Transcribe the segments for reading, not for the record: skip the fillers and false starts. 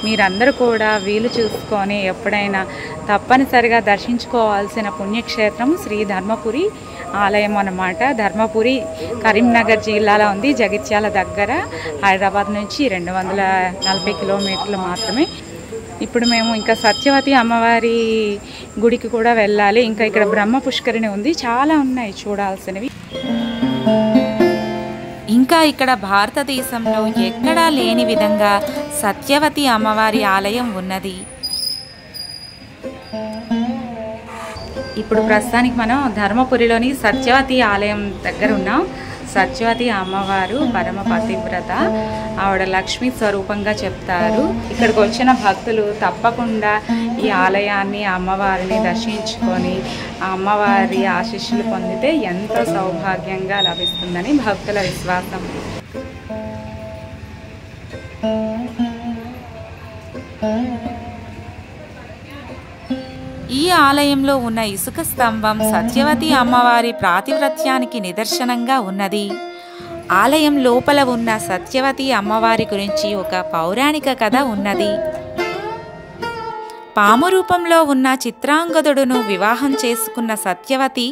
మీరందరూ కూడా వీలు చూసుకొని ఎప్పుడైనా తప్పనిసరిగా దర్శించుకోవాల్సిన పుణ్యక్షేత్రం శ్రీ ధర్మపురి ఆలయం అన్నమాట. ధర్మపురి కరీంనగర్ జిల్లాలో ఉంది, జగిత్యాల దగ్గర, హైదరాబాద్ నుంచి 240 కిలోమీటర్లు మాత్రమే. ఇప్పుడు మేము ఇంకా సత్యవతి అమ్మవారి గుడికి కూడా వెళ్ళాలి. ఇంకా ఇక్కడ బ్రహ్మ పుష్కరిణి ఉంది, చాలా ఉన్నాయి చూడాల్సినవి. ఇంకా ఇక్కడ భారతదేశంలో ఎక్కడా లేని విధంగా సత్యవతి అమ్మవారి ఆలయం ఉన్నది. ఇప్పుడు ప్రస్తుతానికి మనం ధర్మపురిలోని సత్యవతి ఆలయం దగ్గర ఉన్నాం. సత్యవతి అమ్మవారు పరమ పతివ్రత, ఆవిడ లక్ష్మీ స్వరూపంగా చెప్తారు. ఇక్కడికి వచ్చిన భక్తులు తప్పకుండా ఈ ఆలయాన్ని, అమ్మవారిని దర్శించుకొని ఆ అమ్మవారి ఆశీస్సులు పొందితే ఎంతో సౌభాగ్యంగా లభిస్తుందని భక్తుల విశ్వాసం. ఈ ఆలయంలో ఉన్న ఇసుక స్తంభం సత్యవతి అమ్మవారి పాతివ్రత్యానికి నిదర్శనంగా ఉన్నది. ఆలయం లోపల ఉన్న సత్యవతి అమ్మవారి గురించి ఒక పౌరాణిక కథ ఉన్నది. పాము రూపంలో ఉన్న చిత్రాంగదుడును వివాహం చేసుకున్న సత్యవతి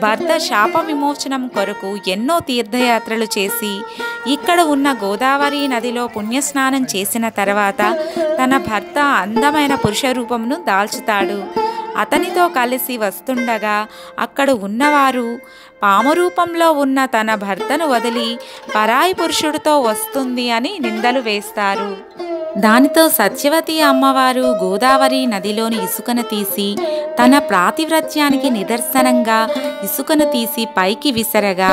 భర్త శాప విమోచనం కొరకు ఎన్నో తీర్థయాత్రలు చేసి ఇక్కడ ఉన్న గోదావరి నదిలో పుణ్యస్నానం చేసిన తర్వాత తన భర్త అందమైన పురుష రూపమును దాల్చుతాడు. అతనితో కలిసి వస్తుండగా అక్కడ ఉన్నవారు పాము రూపంలో ఉన్న తన భర్తను వదిలి పరాయి పురుషుడితో వస్తుంది అని నిందలు వేస్తారు. దానితో సత్యవతి అమ్మవారు గోదావరి నదిలోని ఇసుకను తీసి తన పాతివ్రత్యానికి నిదర్శనంగా ఇసుకను తీసి పైకి విసరగా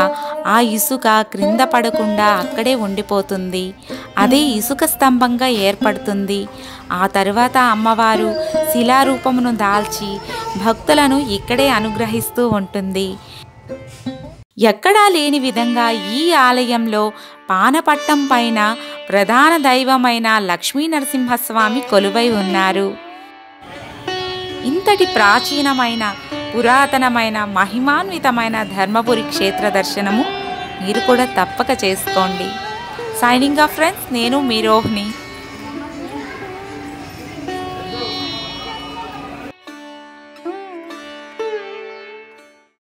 ఆ ఇసుక క్రింద పడకుండా అక్కడే ఉండిపోతుంది. అదే ఇసుక స్తంభంగా ఏర్పడుతుంది. ఆ తరువాత అమ్మవారు శిలారూపమును దాల్చి భక్తులను ఇక్కడే అనుగ్రహిస్తూ ఉంటుంది. ఎక్కడా లేని విధంగా ఈ ఆలయంలో పానపట్టం పైన ప్రధాన దైవమైన లక్ష్మీ నరసింహస్వామి కొలువై ఉన్నారు. ఇంతటి ప్రాచీనమైన, పురాతనమైన, మహిమాన్వితమైన ధర్మపురి క్షేత్ర దర్శనము మీరు కూడా తప్పక చేసుకోండి. సైనింగ్ ఆఫ్ ఫ్రెండ్స్, నేను మీ రోహిణి.